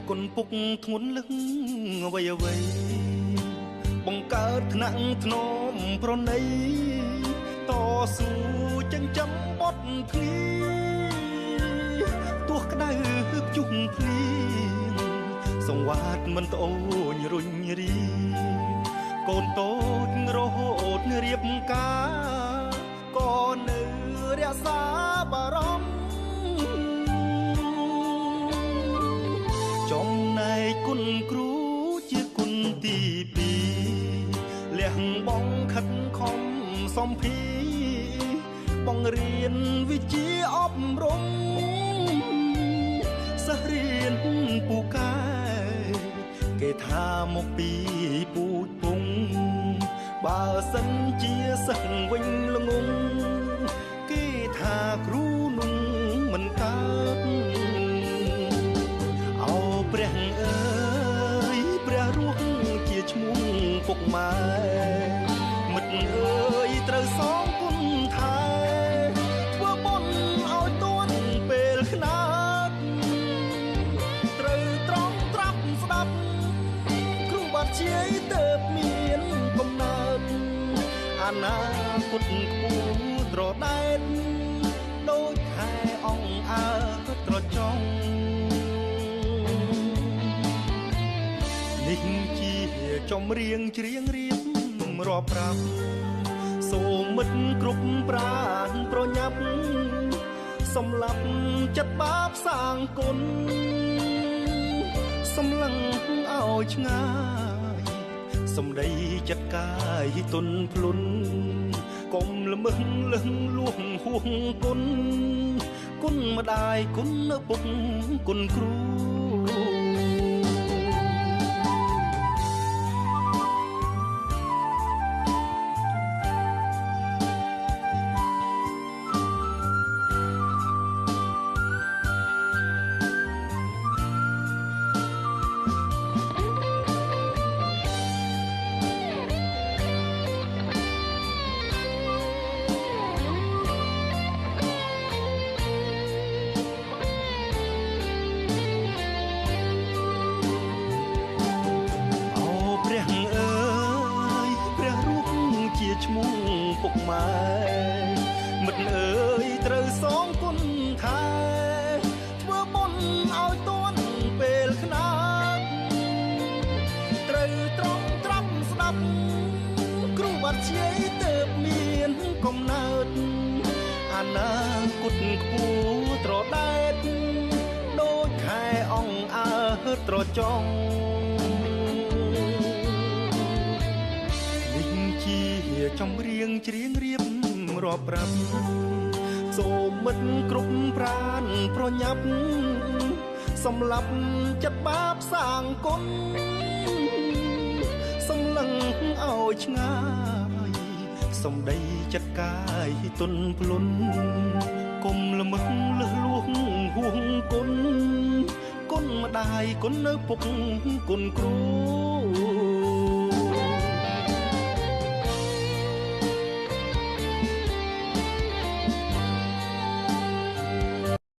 គុណពុកធ្ងន់លឹងអ្វីអ្វីបង្កើតថ្នាក់ធ្នមប្រណីតស៊ូចិញ្ចឹមបុត្រគ្នាទោះក្តៅជុំភ្លៀងសង្វាតមិនត្អូញរុញរីកូនតូចរហូតរៀបការក៏នៅរក្សាបារម្ភចំណែកគុណគ្រូជាគុណទីពីរលះបងខិតខំសំភីបង្រៀនវិជ្ជាអប់រំសិស្សរៀនពូកែគេថាមកពីពូជពងបើសិនជាសិស្សវិញល្ងងគេថាគ្រូនោះមិនកើតអោព្រះអើយព្រះរស់ជាឈ្មោះពុកម៉ែមិត្តអើយត្រូវសងគុណថែធ្វើបុណ្យឲ្យទួនពេលខ្នាតត្រូវត្រង់ត្រាប់ស្ដាប់គ្រូបាត់ជាយទៅមានកំណើតអនាគតខ្ពស់ត្រដែតដូចខែអង្អើត្រចង់នេះជាចម្រៀងច្រៀងរៀបរាប់ប្រាប់សូមមិត្តគ្រប់ប្រាណប្រញាប់សម្លាប់ចិត្តបាបសាងគុណសម្លឹងឲ្យឆ្ងាយសម្ដីចិត្តកាយទុនភ្លុនកុំល្មឹងលឹងលួងហួងគុណគុណម្ដាយគុណឪពុកគុណគ្រូឈ្មោះពុកម៉ែមិត្តអើយត្រូវសងគុណថែធ្វើបុណ្យឲ្យទាន់ពេលខ្នាតត្រូវត្រង់ត្រាប់ស្ដាប់គ្រូបាត់ជាយទៅមានកំណើតអនាគតខ្ពស់ត្រដែតដូចខែអង្អើត្រចង់ជាចម្រៀងច្រៀងរៀបរាប់ប្រាប់សូមមិត្តគ្រប់ប្រាណប្រញាប់សម្លាប់ចិត្តបាបសាងគុណសម្លឹងឲ្យឆ្ងាយសម្ដីចិត្តកាយទុនភ្លុនកុំល្មឹងលឺលួងហួងគុណគុណម្ដាយគុណឪពុកគុណគ្រូ